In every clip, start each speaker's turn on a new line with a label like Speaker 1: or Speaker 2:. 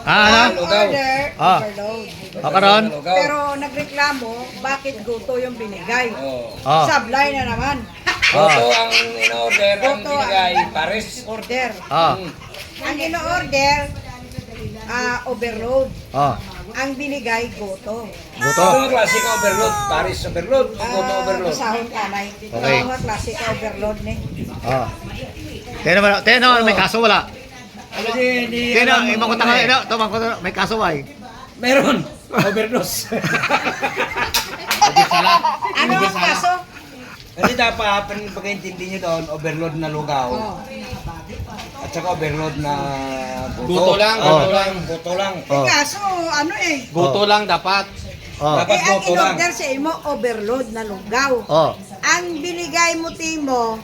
Speaker 1: Ano?
Speaker 2: Order,
Speaker 1: Ah.
Speaker 2: overload.
Speaker 1: O karon?
Speaker 2: Pero nagreklamo, bakit guto yung binigay?
Speaker 1: Oh.
Speaker 2: Sablay na naman.
Speaker 3: Goto ang in-order, ang
Speaker 2: Goto
Speaker 3: binigay, pares.
Speaker 2: Order.
Speaker 1: Oh.
Speaker 2: Ang ino-order, overload.
Speaker 1: Oh.
Speaker 2: Ang binigay, goto.
Speaker 1: Buto.
Speaker 3: Ano ang klase ka overload? Pares overload o goto overload?
Speaker 2: Sahon kanay.
Speaker 1: Okay.
Speaker 2: Ang klase ka overload ni.
Speaker 1: Oh. Tayo naman, may kaso wala. Tayo na, imang kutang ka, ito, may kaso ay.
Speaker 3: Meron. Overdose.
Speaker 2: Ano ang kaso?
Speaker 3: Kasi dapat, ang pagkaintindi nyo doon, overload na lugaw. At saka overload na
Speaker 4: Goto lang,
Speaker 1: goto
Speaker 3: lang. Goto lang.
Speaker 1: Oh.
Speaker 2: Kaso, ano
Speaker 4: Goto lang dapat.
Speaker 1: Oh.
Speaker 3: Dapat
Speaker 2: ang
Speaker 3: goto lang.
Speaker 2: in-order sa imo, overload na lugaw.
Speaker 1: Oh.
Speaker 2: Ang binigay mo timo,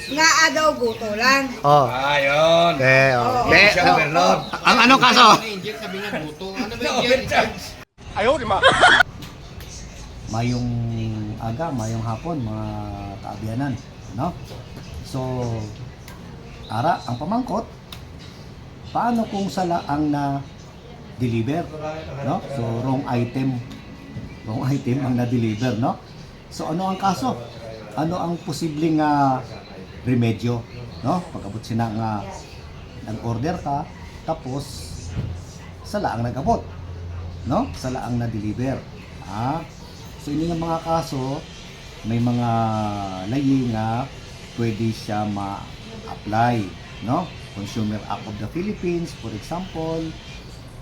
Speaker 2: nga daw goto lang.
Speaker 1: Oh.
Speaker 3: Ayun.
Speaker 1: Okay, oh.
Speaker 2: Oo.
Speaker 1: Okay.
Speaker 3: Siya overload.
Speaker 1: Ang anong kaso?
Speaker 4: Inject sabi niya goto. Ano ba
Speaker 3: Overcharge.
Speaker 5: Mayong aga, mayong hapon, mga kaabiyanan, no? So, ara, ang pamangkot, paano kung sala ang na-deliver, no? So, wrong item ang na-deliver, no? So, ano ang kaso? Ano ang posibleng remedyo, no? Pag-abot sina nga nag-order ka, tapos sala ang nag-abot, no? Sala ang na-deliver. So ini yung mga kaso, may mga layi nga pwede siya ma-apply, no? Consumer Act of the Philippines, for example,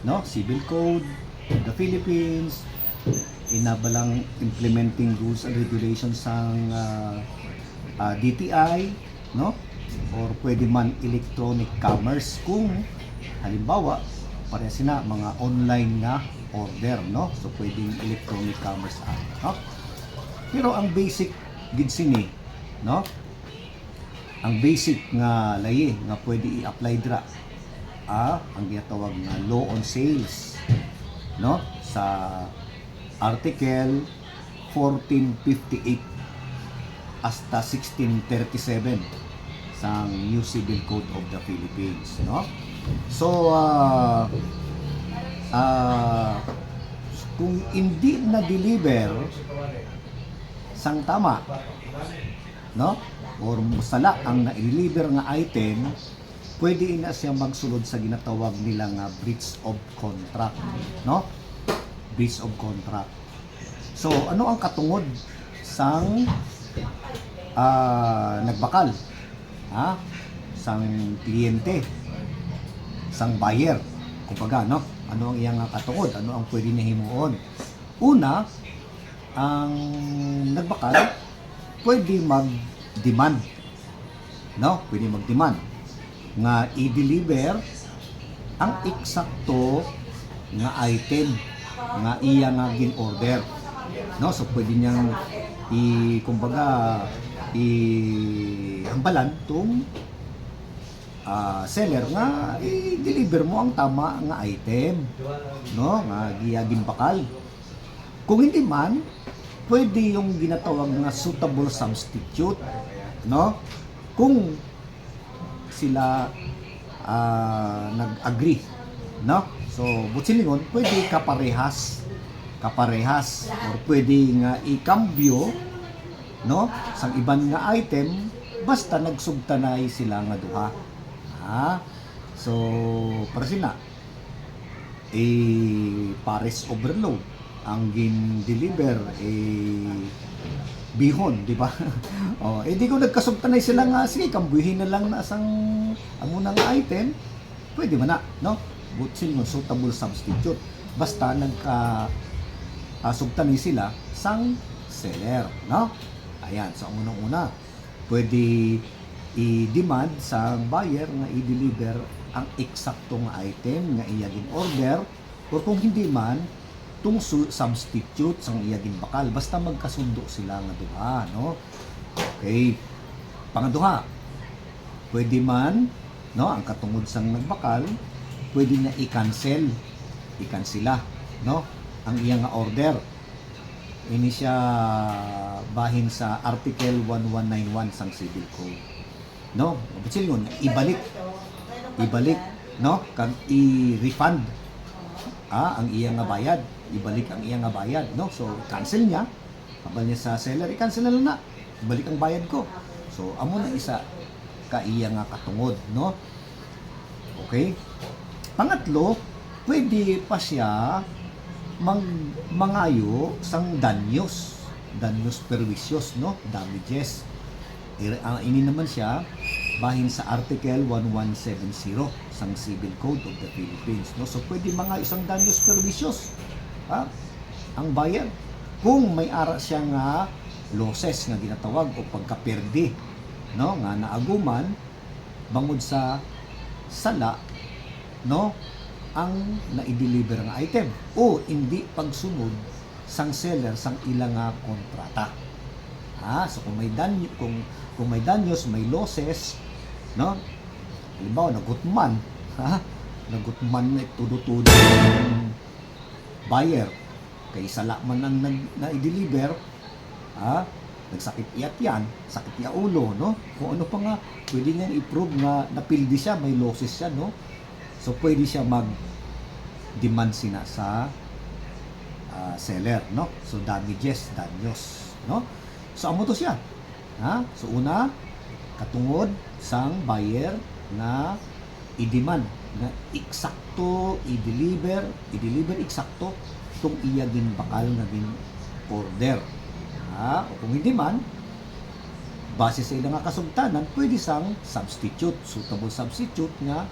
Speaker 5: no? Civil Code of the Philippines, inabalang implementing rules and regulations ng DTI, no? Or pwede man electronic commerce kung halimbawa parehas na mga online nga order, no? So pwedeng electronic commerce act, no? Pero ang basic gid sini, no? Ang basic nga layi nga pwede i-apply dira ang gitawag nga law on sales, no? Sa article 1458 hasta 1637 sa New Civil Code of the Philippines, no? So kung hindi na-deliver sang tama, no? Or sala ang na-deliver nga item, pwede na siya magsulod sa ginatawag nila nga breach of contract, no? Breach of contract. So, ano ang katungod sang nagbakal? Sang kliyente, sang buyer, kumbaga, no? Ano ang iyang katungod? Ano ang pwede niya himuon? Una, ang nagbakal pwede mag-demand, no? Pwede mag-demand nga i-deliver ang eksakto nga item nga iya nga gin-order, no? So pwede niyang kumbaga hambalan tong seller nga i-deliver mo ang tama nga item, no? Nga giyagin bakal. Kung hindi man, pwede yung ginatawag nga suitable substitute, no? Kung sila nag-agree, no? So, butsilingon, pwede kaparehas or pwede nga i-cambio, no? Sang iban nga item basta nagsugtanay sila nga duha. So para sila pares overload ang gin-deliver bihon, di ba? Di ko nagkasugtanay sila nga, sige, kambuhin na lang na sang amunang item, pwede man na, no? Butsil mo, suitable substitute. Basta sugtanay sila sang seller, no? Ayan, so amunang una, pwede i-demand sa buyer nga i-deliver ang eksaktong item nga iyagin order, or kung hindi man, tung substitute sang iyagin bakal, basta magkasundo sila nga duha, no? Okay. Pangaduha, pwede man, no, ang katungod sang nagbakal, pwede na i-cancela, no, ang iyang nga order. Ini siya bahin sa Article 1191 sang Civil Code, no? Ibalik, no, kag i-refund ang iya nga bayad, ibalik ang iya nga bayad, no? So cancel niya, kabal niya sa seller, i-cancel na lang na, ibalik ang bayad ko. So amo na isa ka iya nga katungod, no? Okay? Pangatlo, pwede pa siya mangayo sang danyos perwisyos, no? Damages. Ini naman siya bahin sa Article 1170 sang Civil Code of the Philippines, no? So pwede mga isang danyos perwisyos ang bayad kung may ara siya nga losses nga ginatawag o pagkaperdi, no, nga naaguman bangod sa sala, no, ang na-deliver nga item o hindi pagsunod sang seller sang ilang nga kontrata. So kung may danyos, may losses, no? Halimbawa, nagutman, nagutman na tudo-tudo ng buyer, kay sala man ang na-deliver, nagsakit iyat yan, sakit iya ulo, no? Kung ano pa nga, pwede niyang i-prove nga napildi siya, may losses siya, no? So pwede siya mag-demand sina sa seller, no? So damages, danyos, no? So amo to siya. So una, katungod sang buyer na i-demand na eksakto i-deliver eksakto tong iya ginbakal na gin order. O kung hindi man, base sa ilang kasugtanan, pwede sang substitute, suitable substitute nga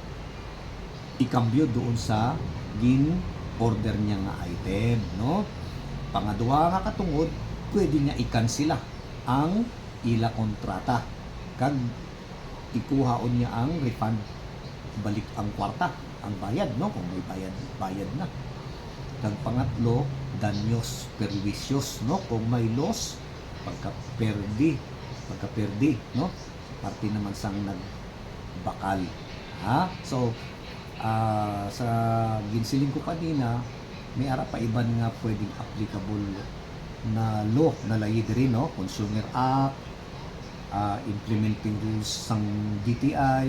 Speaker 5: ikambyo doon sa gin order niya nga item, no? Pangadua nga katungod, pwede niya i-cancela ang ila kontrata kag ikuhaon niya ang refund, balik ang kwarta, ang bayad, no, kung may bayad na. Kag pangatlo, danyos perwisyos, no, kung may loss, pagka-perdi, no, parte naman sang nagbakal. So sa ginsiling ko kanina, may ara pa iban nga pwedeng applicable na law na lahi diri, no, Consumer Act, implementing rules sang DTI,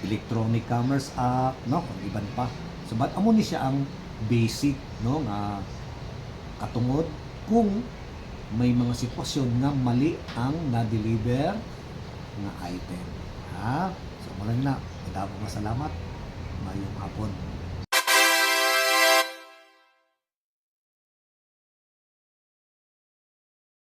Speaker 5: Electronic Commerce Act, no, kung iban pa. So but amo ni siya ang basic, no, nga katungod kung may mga sitwasyon nga mali ang na-deliver nga item. So mula na, madaming salamat. Mayong hapon.